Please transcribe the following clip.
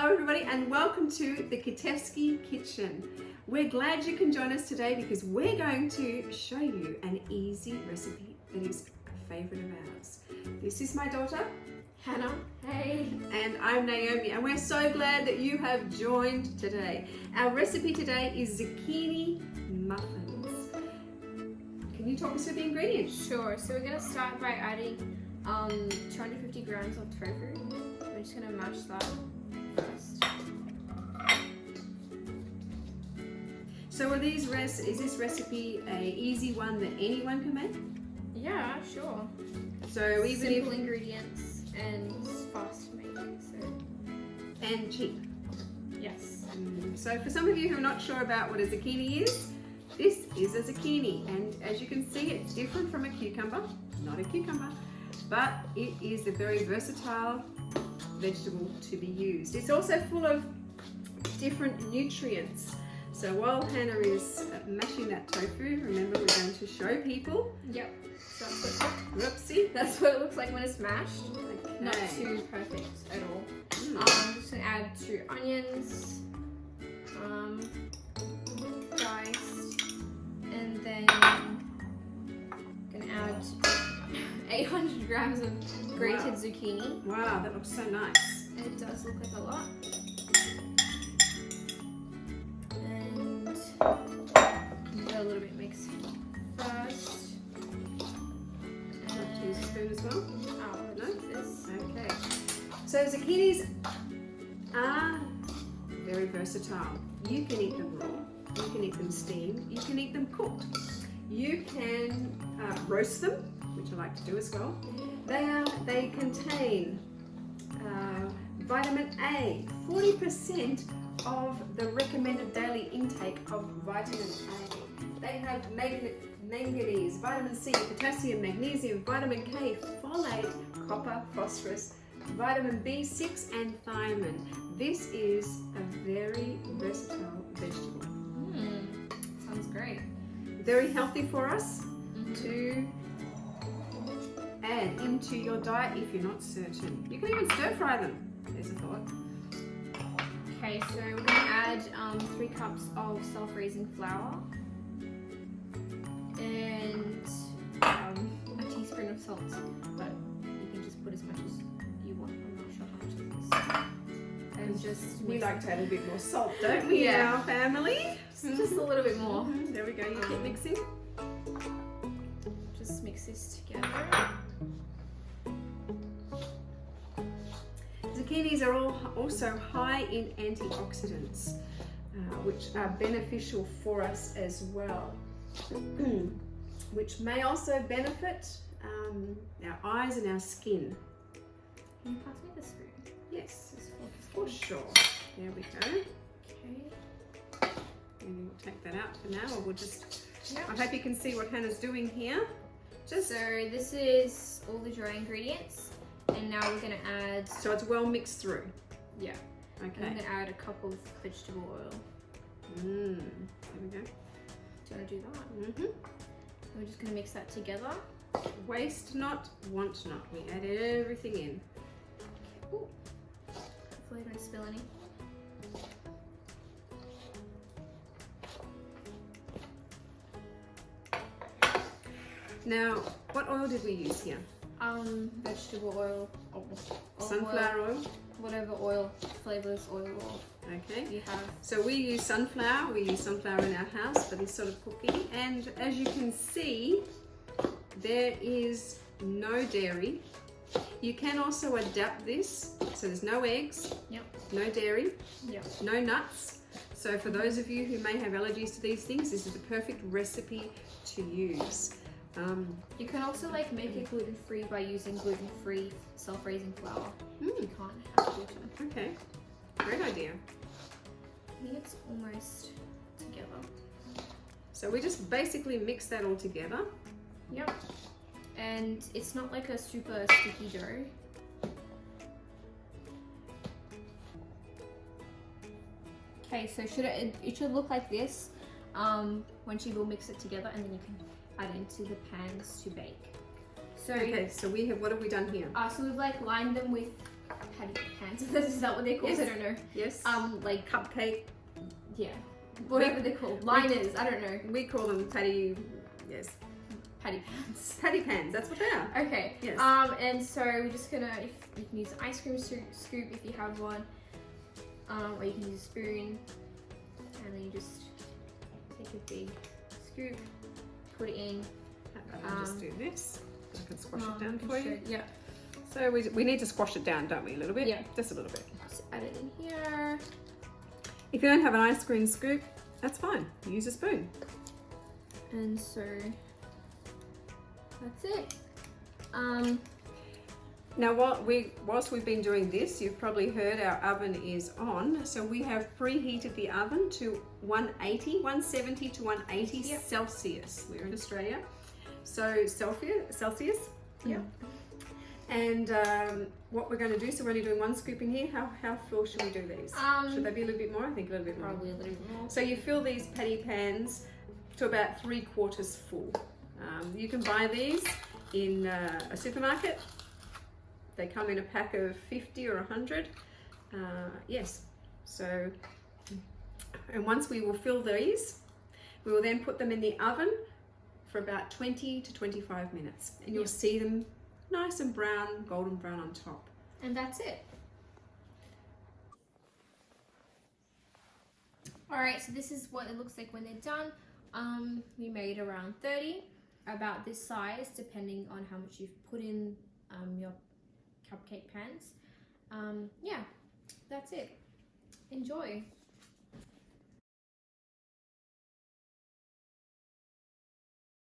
Hello everybody and welcome to the Kitevski kitchen. We're glad you can join us today because we're going to show you an easy recipe that is a favorite of ours. This is my daughter, Hannah. Hey. And I'm Naomi, and we're so glad that you have joined today. Our recipe today is zucchini muffins. Can you talk us through the ingredients? Sure. So we're gonna start by adding 250 grams of tofu. We're just gonna mash that first. So is this recipe an easy one that anyone can make? Yeah, sure. So even simple ingredients and fast to make. And cheap. Yes. So for some of you who are not sure about what a zucchini is, this is a zucchini, and as you can see, it's different from a cucumber. Not a cucumber, but it is a very versatile vegetable to be used. It's also full of different nutrients. So while Hannah is mashing that tofu, remember we're going to show people. Yep. So Whoopsie. that's what it looks like when it's mashed. Okay. Not too perfect at all. I'm just gonna add 2 onions, diced, and then gonna add 800 grams of grated zucchini. Wow, that looks so nice. It does look like a lot. And give it a little bit mixed first. Use a spoon as well. Oh, No? this. Okay. So zucchinis are very versatile. You can eat them raw, you can eat them steamed, you can eat them cooked. You can roast them, which I like to do as well. They contain vitamin A, 40% of the recommended daily intake of vitamin A. They have manganese, vitamin C, potassium, magnesium, vitamin K, folate, copper, phosphorus, vitamin B6 and thiamine. This is a very versatile vegetable. Sounds great. Very healthy for us to add into your diet if you're not certain. You can even stir fry them. There's a thought. Okay, so we're going to add 3 cups of self-raising flour and a teaspoon of salt, but you can just put as much as you want. I'm not sure how much it is. And just We like to add a bit more salt, don't we, in our family? just a little bit more. There we go, you keep mixing. Just mix this together. Zucchinis are also high in antioxidants, which are beneficial for us as well, which may also benefit our eyes and our skin. Can you pass me the spoon? Yes, for sure. There we go. Okay. Maybe we'll take that out for now, or we'll just... I hope you can see what Hannah's doing here. So this is all the dry ingredients, and now we're going to add... So it's well mixed through. Yeah. Okay. I'm going to add a cup of vegetable oil. There we go. Do you want to do that? We're just going to mix that together. Waste not, want not. We add everything in. Ooh. Hopefully I don't spill any. Now, what oil did we use here? Vegetable oil, Sunflower oil. Whatever oil, flavors oil Okay. you have. So we use sunflower. We use sunflower in our house for this sort of cooking. And as you can see, there is no dairy. You can also adapt this. So there's no eggs, Yep. no dairy, Yep. no nuts. So for those of you who may have allergies to these things, this is the perfect recipe to use. You can also make it gluten-free by using gluten-free self-raising flour. You can't have gluten. Okay, great idea. I think it's almost together. So we just basically mix that all together. Yep. And it's not like a super sticky dough. Okay, so it should look like this once you will mix it together, and then you can add into the pans to bake. So okay, so what have we done here? So we've like lined them with pans. Is that what they're called? Yes. I don't know. Yes. Like Cupcake. yeah, whatever they're called. Liners. I don't know. We call them patty. Yes. Patty pans. Patty pans. That's what they are. Okay. Yes. And so we're just gonna. If you can use an ice cream scoop if you have one. Or you can use a spoon. And then you just take a big scoop, put it in. I'll just do this. I can squash it down for you. Yeah. So we need to squash it down, don't we? A little bit? Yeah. Just a little bit. Just add it in here. If you don't have an ice cream scoop, that's fine. Use a spoon. And so that's it. Now, whilst we've been doing this, you've probably heard our oven is on. So we have preheated the oven to 170 to 180 Yep. Celsius. We're in Australia. So Celsius. Yeah. And what we're going to do, so we're only doing one scoop in here. How full should we do these? Should they be a little bit more? I think a little bit more. Probably a little bit more. So you fill these patty pans to about 3/4 full. You can buy these in a supermarket. They come in a pack of 50 or 100. Yes. So, and once we will fill these, we will then put them in the oven for about 20 to 25 minutes. And you'll see them nice and brown, golden brown on top. And that's it. Alright, so this is what it looks like when they're done. We made around 30, about this size, depending on how much you've put in your cupcake pans. Yeah, that's it. Enjoy.